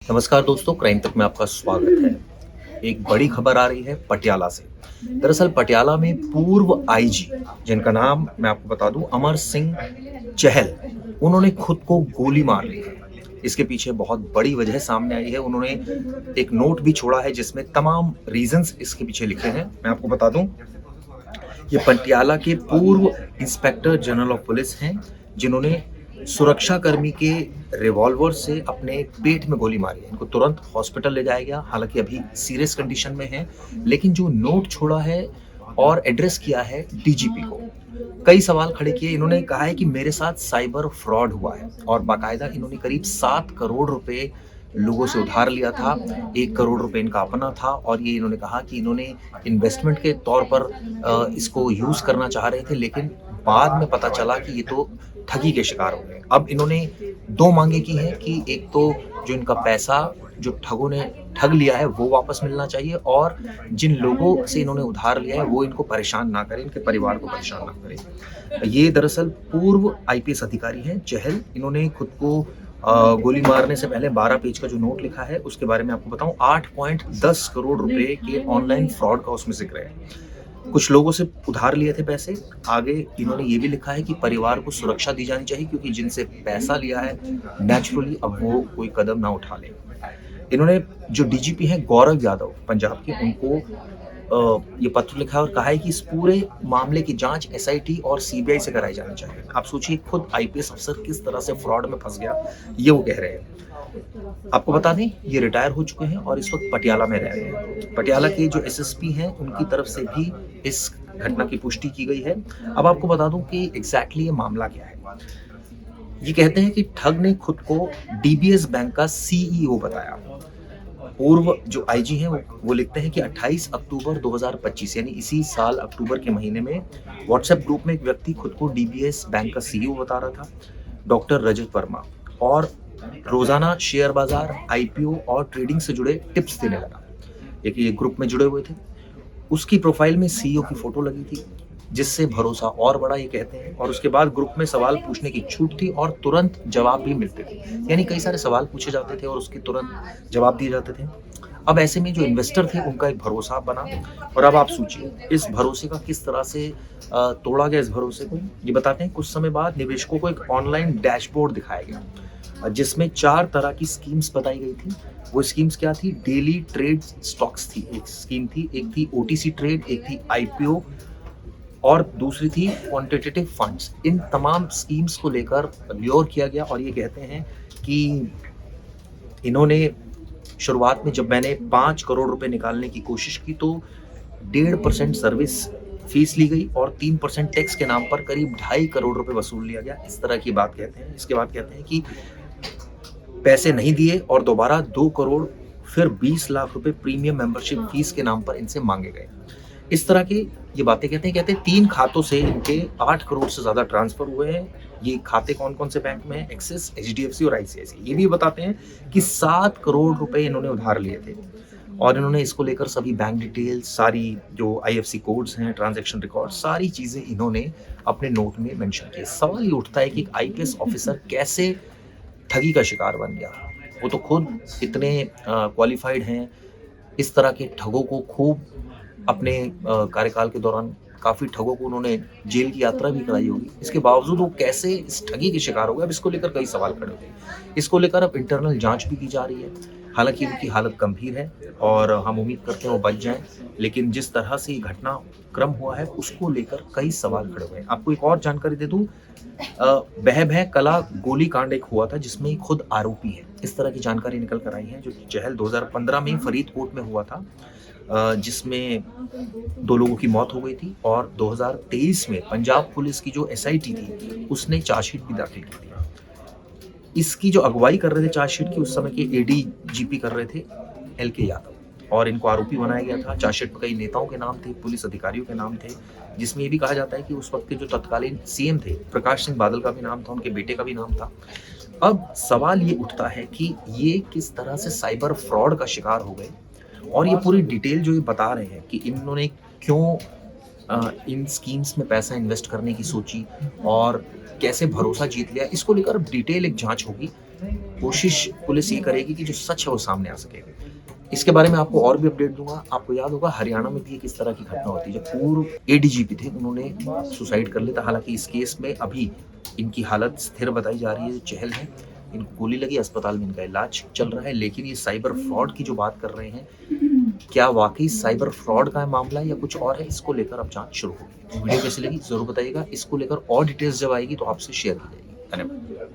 नमस्कार दोस्तों, क्राइम तक में आपका स्वागत है। एक बड़ी खबर आ रही है पटियाला से। दरअसल पटियाला में पूर्व आईजी, जिनका नाम मैं आपको बता दूं अमर सिंह चहल, उन्होंने खुद को गोली मार ली है। इसके पीछे बहुत बड़ी वजह सामने आई है। उन्होंने एक नोट भी छोड़ा है जिसमें तमाम रीजंस इसके पीछे लिखे हैं। मैं आपको बता दूं, ये पटियाला के पूर्व इंस्पेक्टर जनरल ऑफ पुलिस हैं, जिन्होंने सुरक्षा कर्मी के रिवॉल्वर से अपने पेट में गोली मारी है। इनको तुरंत हॉस्पिटल ले जाया गया, हालांकि अभी सीरियस कंडीशन में है। लेकिन जो नोट छोड़ा है और एड्रेस किया है डीजीपी को, कई सवाल खड़े किए। इन्होंने कहा है कि मेरे साथ साइबर फ्रॉड हुआ है और बाकायदा इन्होंने करीब 7 करोड़ रुपए लोगों से उधार लिया था। 1 करोड़ रुपए इनका अपना था और ये इन्होंने कहा कि इन्होंने इन्वेस्टमेंट के तौर पर इसको यूज करना चाह रहे थे, लेकिन बाद में पता चला कि ये तो ठगी के शिकार हो गए। अब इन्होंने दो मांगे की हैं कि एक तो जो इनका पैसा जो ठगों ने ठग लिया है वो वापस मिलना चाहिए, और जिन लोगों से इन्होंने उधार लिया है वो इनको परेशान ना करें, इनके परिवार को परेशान ना करें। ये दरअसल पूर्व आईपीएस अधिकारी हैं चहल। इन्होंने खुद को गोली मारने से पहले 12 पेज का जो नोट लिखा है उसके बारे में आपको बताऊं, 8.10 करोड़ रुपए के ऑनलाइन फ्रॉड का उसमें जिक्र है। कुछ लोगों से उधार लिए थे पैसे। आगे इन्होंने ये भी लिखा है कि परिवार को सुरक्षा दी जानी चाहिए, क्योंकि जिनसे पैसा लिया है नेचुरली अब वो कोई कदम ना उठा ले। इन्होंने जो डीजीपी हैं गौरव यादव पंजाब के, उनको ये पत्र लिखा है और कहा है कि इस पूरे मामले की जांच एसआईटी और सीबीआई से कराई जानी चाहिए। आप सोचिए, खुद आईपीएस अफसर किस तरह से फ्रॉड में फंस गया, ये वो कह रहे हैं। आपको बता दें, ये रिटायर हो चुके हैं और इस वक्त पटियाला में रह रहे हैं। पटियाला के जो एसएसपी हैं उनकी तरफ से भी इस घटना की पुष्टि की गई है। अब आपको बता दूं कि एग्जैक्टली ये मामला क्या है। ये कहते हैं कि ठग ने खुद को डीबीएस बैंक का सीईओ बताया। पूर्व जो आईजी हैं वो लिखते हैं कि 28 अक्टूबर 2025 यानी इसी साल अक्टूबर के महीने में व्हाट्सएप ग्रुप में एक व्यक्ति खुद को डीबीएस बैंक का सीईओ बता रहा था, डॉक्टर रजत वर्मा, और रोजाना शेयर बाजार, आईपीओ और ट्रेडिंग से जुड़े टिप्स देने लगा। एक ये ग्रुप में जुड़े हुए थे। उसकी प्रोफाइल में सीईओ की फोटो लगी थी, जिससे भरोसा और बढ़ा, ये कहते हैं। और उसके बाद ग्रुप में सवाल पूछने की छूट थी और तुरंत जवाब भी मिलते थे। यानी कई सारे सवाल पूछे जाते थे और उसके तुरंत जवाब दिए जाते थे। अब ऐसे में जो इन्वेस्टर थे उनका एक भरोसा बना। और अब आप सोचिए, इस भरोसे का किस तरह से तोड़ा गया। इस भरोसे को ये बताते हैं, कुछ समय बाद निवेशकों को एक ऑनलाइन डैशबोर्ड दिखाया गया जिसमें 4 तरह की स्कीम्स बताई गई थी। वो स्कीम्स क्या थी? डेली ट्रेड स्टॉक्स थी एक स्कीम थी, एक थी ओटीसी ट्रेड, एक थी आईपीओ और दूसरी थी क्वांटिटेटिव फंड्स। इन तमाम स्कीम्स को लेकर ल्योर किया गया और ये कहते हैं कि इन्होंने शुरुआत में, जब मैंने 5 करोड़ रुपए निकालने की कोशिश की तो 1.5% सर्विस फीस ली गई और 3% टैक्स के नाम पर करीब 2.5 करोड़ रुपए वसूल लिया गया। इस तरह की बात कहते हैं। इसके बाद कहते हैं कि पैसे नहीं दिए और दोबारा 2 करोड़ फिर 20 लाख रुपए प्रीमियम मेंबरशिप फीस के नाम पर इनसे मांगे गए। इस तरह की ये बातें कहते हैं 3 खातों से इनके 8 करोड़ से ज्यादा ट्रांसफर हुए हैं। ये खाते कौन कौन से बैंक में हैं? एक्सिस, एचडीएफसी और आईसीआईसी। ये भी बताते हैं कि 7 करोड़ रुपए इन्होंने उधार लिए थे और इन्होंने इसको लेकर सभी बैंक डिटेल्स, सारी जो आईएफसी कोड्स हैं, ट्रांजैक्शन रिकॉर्ड, सारी चीजें इन्होंने अपने नोट में मेंशन की। सवाल ये उठता है कि एक आईपीएस ऑफिसर कैसे ठगी का शिकार बन गया। वो तो खुद इतने क्वालिफाइड हैं, इस तरह के ठगों को खूब अपने कार्यकाल के दौरान काफी ठगों को उन्होंने जेल की यात्रा भी कराई होगी। इसके बावजूद वो कैसे इस ठगी के शिकार हो गए, अब इसको लेकर कई सवाल खड़े होते हैं। इसको लेकर अब इंटरनल जांच भी की जा रही है। हालांकि उनकी हालत गंभीर है और हम उम्मीद करते हैं वो बच जाएं, लेकिन जिस तरह से ये घटनाक्रम हुआ है उसको लेकर कई सवाल खड़े हुए हैं। आपको एक और जानकारी दे दूं, बह बह कला गोली कांड एक हुआ था जिसमें खुद आरोपी है, इस तरह की जानकारी निकल कर आई है। जो चहल 2015 में फरीदकोट में हुआ था, जिसमें 2 लोगों की मौत हो गई थी, और 2023 में पंजाब पुलिस की जो एसआईटी थी उसने चार्जशीट भी दाखिल की थी। इसकी जो अगुवाई कर रहे थे चार्जशीट की, उस समय के एडीजीपी कर रहे थे एलके यादव, और इनको आरोपी बनाया गया था। चार्जशीट में कई नेताओं के नाम थे, पुलिस अधिकारियों के नाम थे, जिसमें ये भी कहा जाता है कि उस वक्त के जो तत्कालीन सीएम थे प्रकाश सिंह बादल का भी नाम था, उनके बेटे का भी नाम था। अब सवाल ये उठता है कि ये किस तरह से साइबर फ्रॉड का शिकार हो गए, और ये पूरी डिटेल जो ये बता रहे हैं कि इन्होंने क्यों इन स्कीम्स में पैसा इन्वेस्ट करने की सोची और कैसे भरोसा जीत लिया, इसको लेकर अब डिटेल एक जांच होगी। कोशिश पुलिस ये करेगी कि जो सच है वो सामने आ सके। इसके बारे में आपको और भी अपडेट दूंगा। आपको याद होगा हरियाणा में भी एक इस तरह की घटना होती है, जब पूर्व एडीजीपी थे उन्होंने सुसाइड कर लिया था। हालांकि इस केस में अभी इनकी हालत स्थिर बताई जा रही है। जो चहल है, इनको गोली लगी, अस्पताल में इनका इलाज चल रहा है। लेकिन ये साइबर फ्रॉड की जो बात कर रहे हैं, क्या वाकई साइबर फ्रॉड का मामला है या कुछ और है, इसको लेकर अब जांच शुरू होगी। वीडियो कैसी लगी जरूर बताइएगा। इसको लेकर और डिटेल्स जब आएगी तो आपसे शेयर की जाएगी। धन्यवाद।